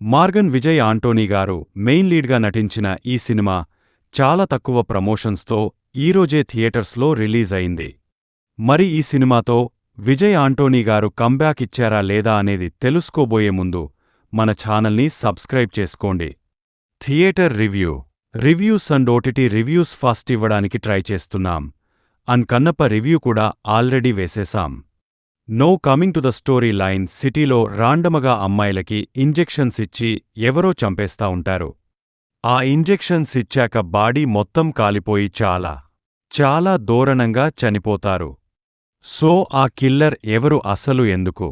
Morgan Vijay Antony గారు main లీడ్గా నటించిన ఈ సినిమా చాలా తక్కువ ప్రమోషన్స్తో ఈరోజే థియేటర్స్లో రిలీజ్ అయింది. మరి ఈ సినిమాతో విజయ్ ఆంటోనీ గారు కంబ్యాక్ ఇచ్చారా లేదా అనేది తెలుసుకోబోయే ముందు మన ఛానల్ని సబ్స్క్రైబ్ చేసుకోండి. Theatre reviews and OTT reviews fast ఇవ్వడానికి ట్రై చేస్తున్నాం. అండ్ కన్నప్ప రివ్యూ కూడా ఆల్రెడీ వేసేశాం. No coming to the storyline. సిటీలో రాండమగా అమ్మాయిలకి ఇంజెక్షన్స్ ఇచ్చి ఎవరో చంపేస్తా ఉంటారు. ఆ ఇంజెక్షన్స్ ఇచ్చాక బాడీ మొత్తం కాలిపోయి చాలా దారుణంగా చనిపోతారు. సో ఆ కిల్లర్ ఎవరు, అసలు ఎందుకు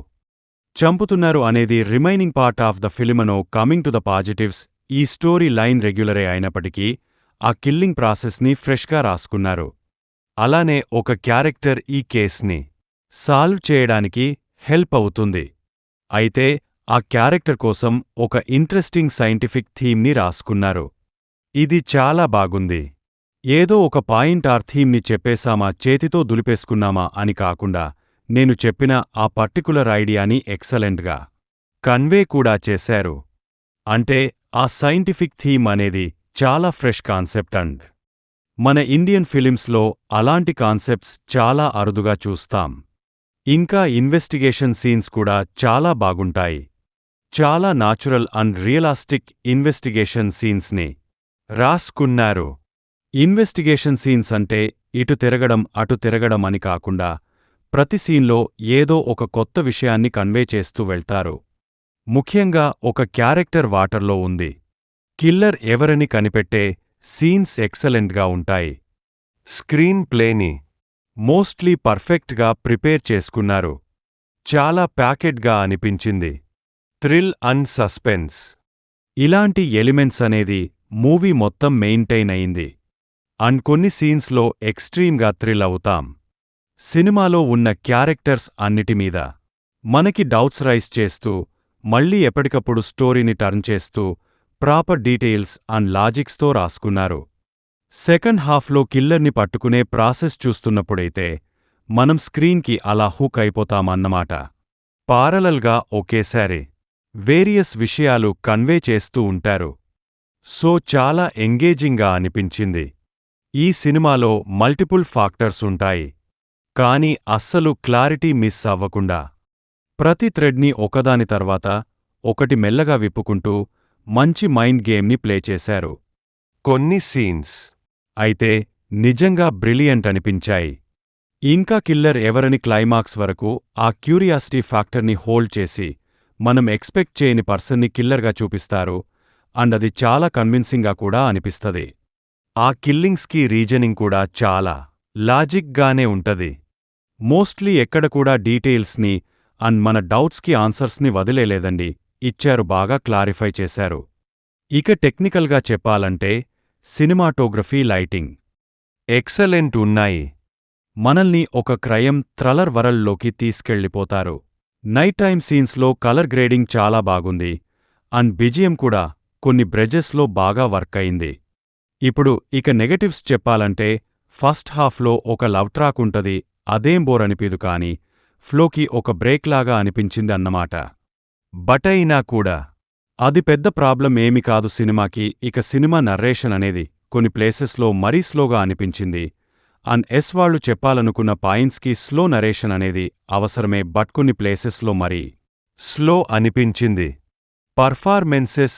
చంపుతున్నారు అనేది remaining part of the film. Coming to the positives, ఈ స్టోరీ లైన్ రెగ్యులరే అయినప్పటికీ ఆ కిల్లింగ్ ప్రాసెస్ని ఫ్రెష్గా రాసుకున్నారు. అలానే ఒక క్యారెక్టర్ ఈ కేస్ని సాల్వ్ చేయడానికి హెల్ప్ అవుతుంది. అయితే ఆ క్యారెక్టర్ కోసం ఒక ఇంట్రెస్టింగ్ సైంటిఫిక్ థీమ్ని రాసుకున్నారు. ఇది చాలా బాగుంది. ఏదో ఒక పాయింట్ ఆర్ థీమ్ని చెప్పేశామా, చేతితో దులిపేసుకున్నామా అని కాకుండా నేను చెప్పిన ఆ పర్టికులర్ ఐడియాని ఎక్సలెంట్గా కన్వే కూడా చేశారు. అంటే ఆ సైంటిఫిక్ థీమ్ అనేది చాలా ఫ్రెష్ కాన్సెప్ట్. అండ్ మన ఇండియన్ ఫిలిమ్స్లో అలాంటి కాన్సెప్ట్స్ చాలా అరుదుగా చూస్తాం. ఇంకా ఇన్వెస్టిగేషన్ సీన్స్ కూడా చాలా బాగుంటాయి. చాలా నాచురల్ అండ్ రియలాస్టిక్ ఇన్వెస్టిగేషన్ సీన్స్ని రాసుకున్నారు. ఇన్వెస్టిగేషన్ సీన్స్ అంటే ఇటు తిరగడం అటు తిరగడం అని కాకుండా ప్రతి సీన్లో ఏదో ఒక కొత్త విషయాన్ని కన్వే చేస్తూ వెళ్తారు. ముఖ్యంగా ఒక క్యారెక్టర్ వాటర్లో ఉంది, కిల్లర్ ఎవరని కనిపెట్టే సీన్స్ ఎక్సలెంట్గా ఉంటాయి. స్క్రీన్ ప్లేని మోస్ట్లీ పర్ఫెక్ట్గా ప్రిపేర్ చేసుకున్నారు. చాలా ప్యాకెట్గా అనిపించింది. థ్రిల్ అండ్ సస్పెన్స్, ఇలాంటి ఎలిమెంట్స్ అనేది మూవీ మొత్తం మెయింటైన్ అయింది. అండ్ కొన్ని సీన్స్లో ఎక్స్ట్రీమ్గా థ్రిల్ అవుతాం. సినిమాలో ఉన్న క్యారెక్టర్స్ అన్నిటిమీద మనకి డౌట్స్ రైజ్ చేస్తూ మళ్ళీ ఎప్పటికప్పుడు స్టోరీని టర్న్ చేస్తూ ప్రాపర్ డీటెయిల్స్ అండ్ లాజిక్స్తో రాసుకున్నారు. సెకండ్ హాఫ్లో కిల్లర్ని పట్టుకునే ప్రాసెస్ చూస్తున్నప్పుడైతే మనం స్క్రీన్కి అలా హుక్ అయిపోతామన్నమాట. పారలల్గా ఒకేసారి వేరియస్ విషయాలు కన్వే చేస్తూ ఉంటారు. సో చాలా ఎంగేజింగ్గా అనిపించింది. ఈ సినిమాలో మల్టిపుల్ ఫాక్టర్స్ ఉంటాయి, కానీ అస్సలు క్లారిటీ మిస్ అవ్వకుండా ప్రతి థ్రెడ్ని ఒకదాని తర్వాత ఒకటి మెల్లగా విప్పుకుంటూ మంచి మైండ్ గేమ్ని ప్లే చేశారు. కొన్ని సీన్స్ అయితే నిజంగా బ్రిలియంట్ అనిపించాయి. ఇంకా కిల్లర్ ఎవరని క్లైమాక్స్ వరకు ఆ క్యూరియాసిటీ ఫ్యాక్టర్ని హోల్డ్ చేసి మనం ఎక్స్పెక్ట్ చేయని పర్సన్ని కిల్లర్గా చూపిస్తారు. అండ్ అది చాలా కన్విన్సింగ్గా కూడా అనిపిస్తది. ఆ కిల్లింగ్స్కి రీజనింగ్ కూడా చాలా లాజిక్గానే ఉంటది. మోస్ట్లీ ఎక్కడ కూడా డీటెయిల్స్ని అండ్ మన డౌట్స్కి ఆన్సర్స్ని వదిలేలేదండి, ఇచ్చారు, బాగా క్లారిఫై చేశారు. ఇక టెక్నికల్గా చెప్పాలంటే సినిమాటోగ్రఫీ, లైటింగ్ ఎక్సలెంట్ ఉన్నాయి. మనల్ని ఒక క్రైమ్ థ్రిల్లర్ వరల్డ్లోకి తీసుకెళ్ళిపోతారు. నైట్ టైమ్ సీన్స్లో కలర్ గ్రేడింగ్ చాలా బాగుంది. అండ్ బిజిఎం కూడా కొన్ని బ్రెజెస్లో బాగా వర్క్ అయింది. ఇప్పుడు ఇక నెగటివ్స్ చెప్పాలంటే ఫస్ట్ హాఫ్లో ఒక లవ్ ట్రాక్ ఉంటది, అదేం బోర్ అనిపిదు, కానీ ఫ్లోకి ఒక బ్రేక్ లాగా అనిపించింది అన్నమాట. బట్ అయినా కూడా అది పెద్ద ప్రాబ్లం ఏమి కాదు సినిమాకి. ఇక సినిమా నర్రేషన్ అనేది కొన్ని ప్లేసెస్లో మరీ స్లోగా అనిపించింది. అండ్ వాళ్ళు చెప్పాలనుకున్న పాయింట్స్కి స్లో నరేషన్ అనేది అవసరమే, బట్ కొన్ని ప్లేసెస్లో మరీ స్లో అనిపించింది. పర్ఫార్మెన్సెస్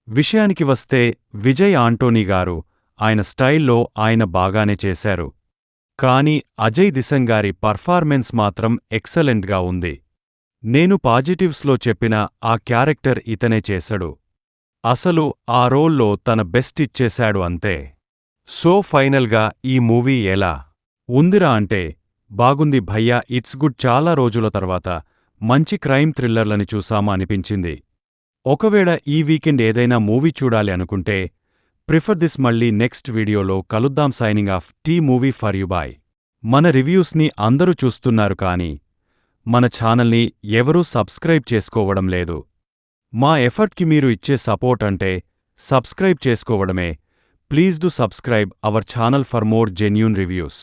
విషయానికి వస్తే విజయ్ ఆంటోనీ గారు ఆయన స్టైల్లో ఆయన బాగానే చేశారు. కానీ అజయ్ దిసంగారి పర్ఫార్మెన్స్ మాత్రం ఎక్సలెంట్గా ఉంది. నేను పాజిటివ్స్లో చెప్పిన ఆ క్యారెక్టర్ ఇతనే చేశాడు. అసలు ఆ రోల్లో తన బెస్ట్ ఇచ్చేశాడు అంతే. సో ఫైనల్గా ఈ మూవీ ఎలా ఉందిరా అంటే బాగుంది భయ్యా, ఇట్స్ గుడ్. చాలా రోజుల తర్వాత మంచి క్రైమ్ థ్రిల్లర్లని చూసామా అనిపించింది. ఒకవేళ ఈ వీకెండ్ ఏదైనా మూవీ చూడాలి అనుకుంటే ప్రిఫర్ దిస్. మళ్ళీ నెక్స్ట్ వీడియోలో కలుద్దాం. Signing off. T movie for you bye. మన రివ్యూస్ని అందరూ చూస్తున్నారు, కానీ మన ఛానల్ని ఎవరూ సబ్స్క్రైబ్ చేసుకోవడం లేదు. మా ఎఫర్ట్కి మీరు ఇచ్చే సపోర్ట్ అంటే సబ్స్క్రైబ్ చేసుకోవడమే. Please do subscribe our channel for more genuine reviews.